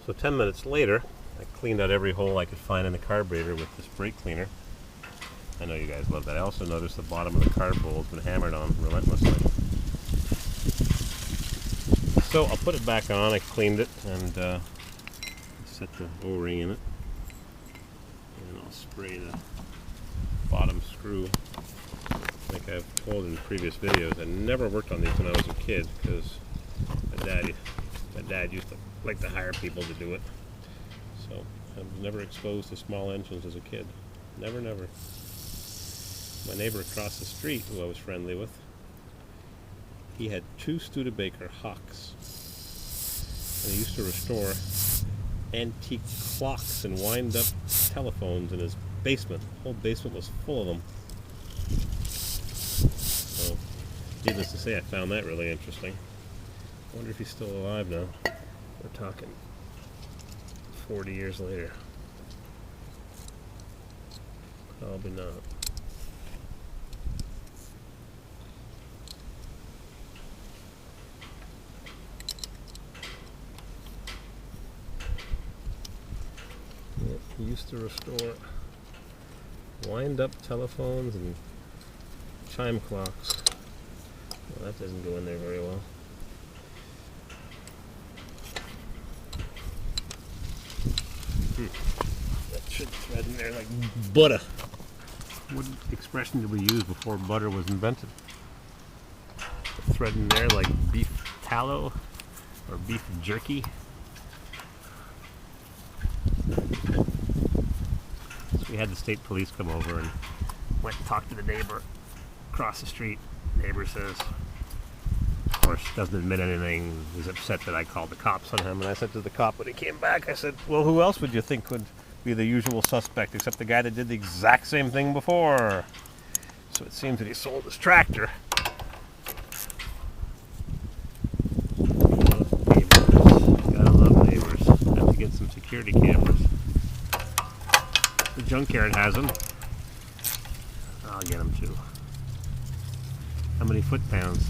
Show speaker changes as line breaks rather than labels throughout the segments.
So 10 minutes later, I cleaned out every hole I could find in the carburetor with this brake cleaner. I know you guys love that. I also noticed the bottom of the carb bowl has been hammered on relentlessly. So I'll put it back on. I cleaned it and set the O-ring in it. And I'll spray the bottom screw. I think I've told in previous videos I never worked on these when I was a kid because my dad used to like to hire people to do it. So I was never exposed to small engines as a kid. Never. My neighbor across the street, who I was friendly with, he had 2 Studebaker Hawks. And he used to restore antique clocks and wind-up telephones in his basement. The whole basement was full of them. So, needless to say, I found that really interesting. I wonder if he's still alive now. We're talking 40 years later. Probably not. Yeah, he used to restore wind-up telephones and chime clocks. Well, that doesn't go in there very well. That should thread in there like butter. What expression did we use before butter was invented? Thread in there like beef tallow or beef jerky. So we had the state police come over and went and talked to the neighbor across the street. Neighbor says, of course, doesn't admit anything. He's upset that I called the cops on him. And I said to the cop when he came back, I said, well, who else would you think would be the usual suspect except the guy that did the exact same thing before? So it seems that he sold his tractor. Neighbors. Gotta love neighbors. Have to get some security cameras. The junkyard has them. I'll get them too. How many foot-pounds?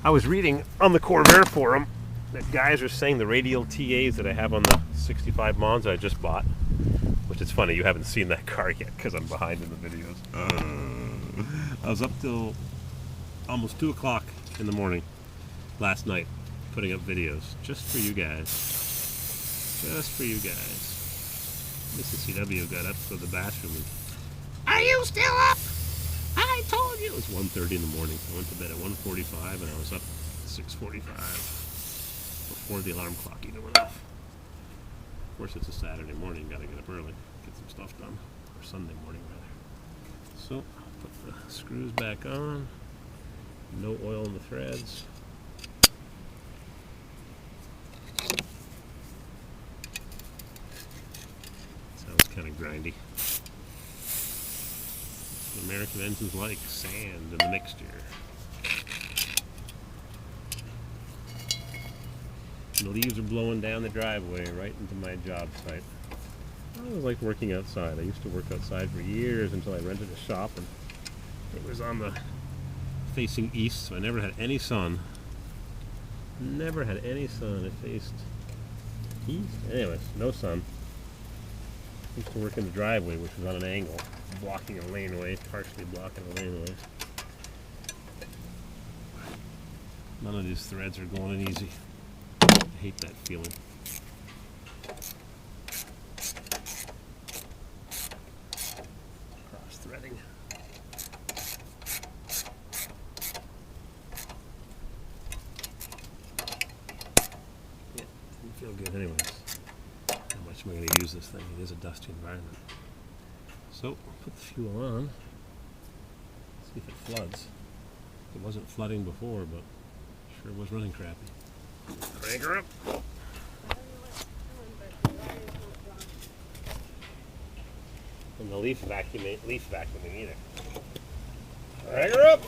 I was reading on the Corvair forum that guys are saying the radial TAs that I have on the 65 Monza I just bought, which is funny, you haven't seen that car yet because I'm behind in the videos. I was up till almost 2 o'clock in the morning last night putting up videos just for you guys. Just for you guys. Mrs. CW got up to the bathroom and, are you still up? I told you! It was 1:30 in the morning. I went to bed at 1:45 and I was up at 6:45 before the alarm clock even went off. Of course, it's a Saturday morning. Gotta get up early, get some stuff done. Or Sunday morning, rather. So, put the screws back on. No oil in the threads. Sounds kind of grindy. American engines like sand in the mixture. And the leaves are blowing down the driveway right into my job site. I always liked working outside. I used to work outside for years until I rented a shop, and it was on the facing east, so I never had any sun. Never had any sun. It faced east. Anyways, no sun. I used to work in the driveway, which was on an angle, blocking a laneway, partially blocking a laneway. None of these threads are going in easy. I hate that feeling. Cross threading. Yeah, didn't feel good anyways. How much am I going to use this thing? It is a dusty environment. So, put the fuel on, see if it floods. It wasn't flooding before, but sure was running crappy. Crank her up. And the leaf vacuuming either. Crank her up!